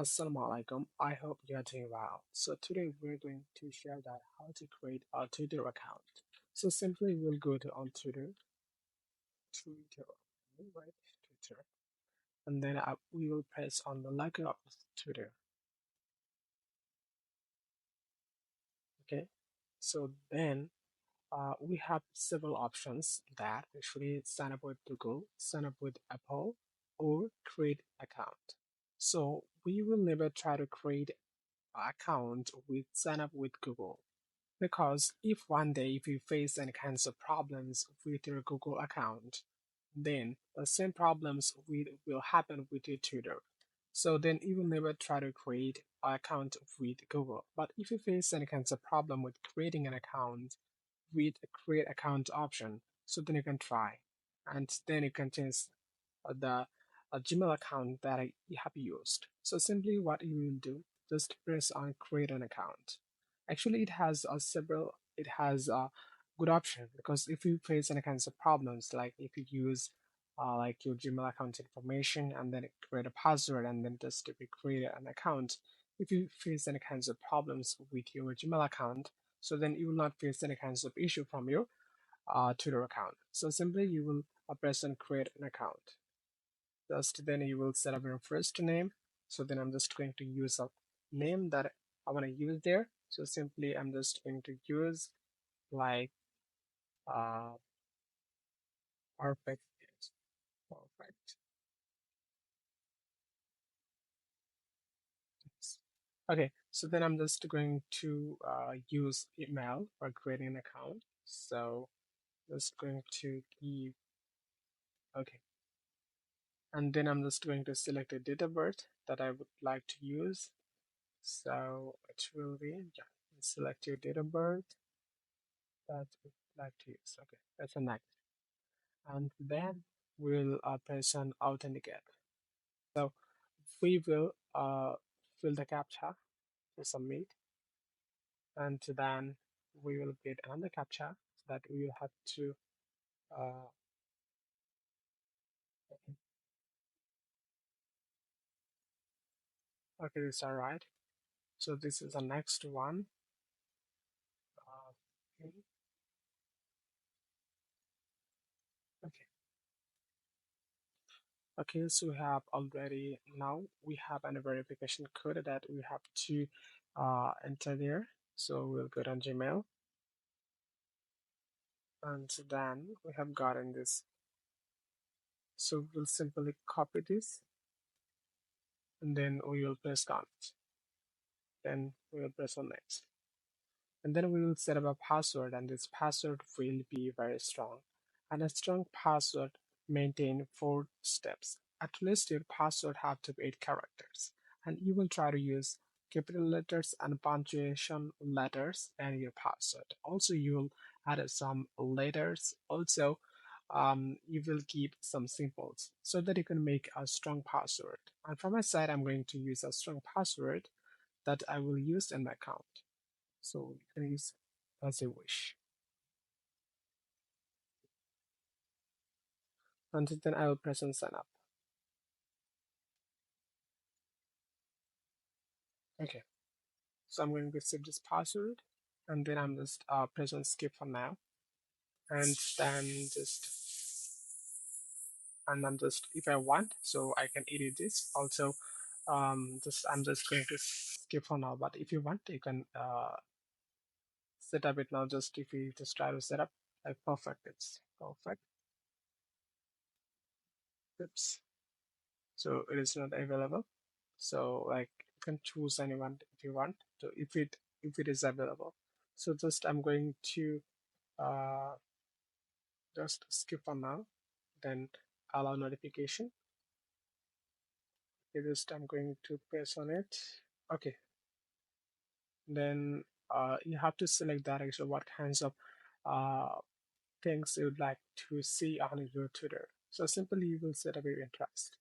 Assalamu alaikum. I hope you are doing well. So today we're going to share that how to create a Twitter account. So simply we'll go to on Twitter, right? Twitter, and then we will press on the logo of Twitter. Okay. So then we have several options that actually sign up with Google, sign up with Apple, or create account. So we will never try to create an account with sign up with Google. Because if one day if you face any kinds of problems with your Google account, then the same problems will happen with your Twitter. So then you will never try to create an account with Google. But if you face any kinds of problem with creating an account with a create account option, so then you can try. And then you can change the Gmail account that you have used. So simply what you will do, just press on create an account. Actually, it has a several. It has a good option because if you face any kinds of problems, like if you use like your Gmail account information and then create a password and then just to create an account, if you face any kinds of problems with your Gmail account, so then you will not face any kinds of issue from your Twitter account. So simply you will press on create an account. Just then you will set up your first name. So then I'm just going to use a name that I want to use there. So simply I'm just going to use like uh perfect. Yes, perfect. Yes. Okay, so then I'm just going to use email for creating an account. So just going to give okay, and then I'm just going to select a date of birth that I would like to use. So it will be yeah, select your date of birth that we'd like to use. Okay, that's a next. And then we'll press on authenticate. So we will fill the captcha to submit, and then we will get another captcha that we will have to. Uh, okay, this all right. So this is the next one. Okay, okay, okay. So we have already now we have a verification code that we have to enter there. So we'll go on Gmail, and then we have gotten this. So we'll simply copy this and then we will press commit. Then we will press on next. And then we will set up a password and this password will be very strong. And a strong password maintain 4 steps. At least your password have to be 8 characters. And you will try to use capital letters and punctuation letters in your password. Also, you will add some letters. Also, you will keep some symbols so that you can make a strong password. And from my side, I'm going to use a strong password that I will use in my account. So you can use as you wish. And then I will press on sign up. Okay. So I'm going to save this password and then I'm just press on skip for now. And then just and I'm just if I want, so I can edit this. Also, just I'm just going to skip for now. But if you want, you can set up it now. Just if you just try to set up, like perfect, it's perfect. Oops. So it is not available. So like you can choose anyone if you want. So if it is available. So just I'm going to uh just skip for now. Then allow notification. Okay, just I'm going to press on it. Okay, then you have to select that actually what kinds of uh, things you would like to see on your Twitter. So simply you will set up your interest.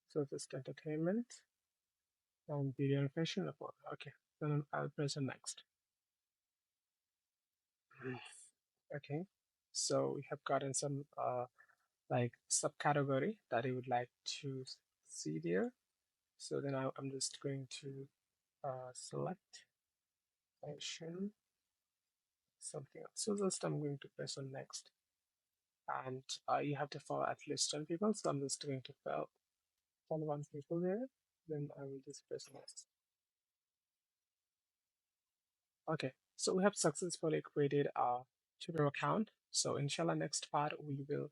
So just entertainment and video and fashion report. Okay, then I'll press on next. Okay, so we have gotten some like subcategory that you would like to see there. So then I'm just going to select mention something else. So just I'm going to press on next, and you have to follow at least 10 people. So I'm just going to follow one people there. Then I will just press next. Okay, so we have successfully created a Twitter account. So inshallah, next part we will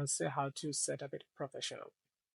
say how to set up it professional.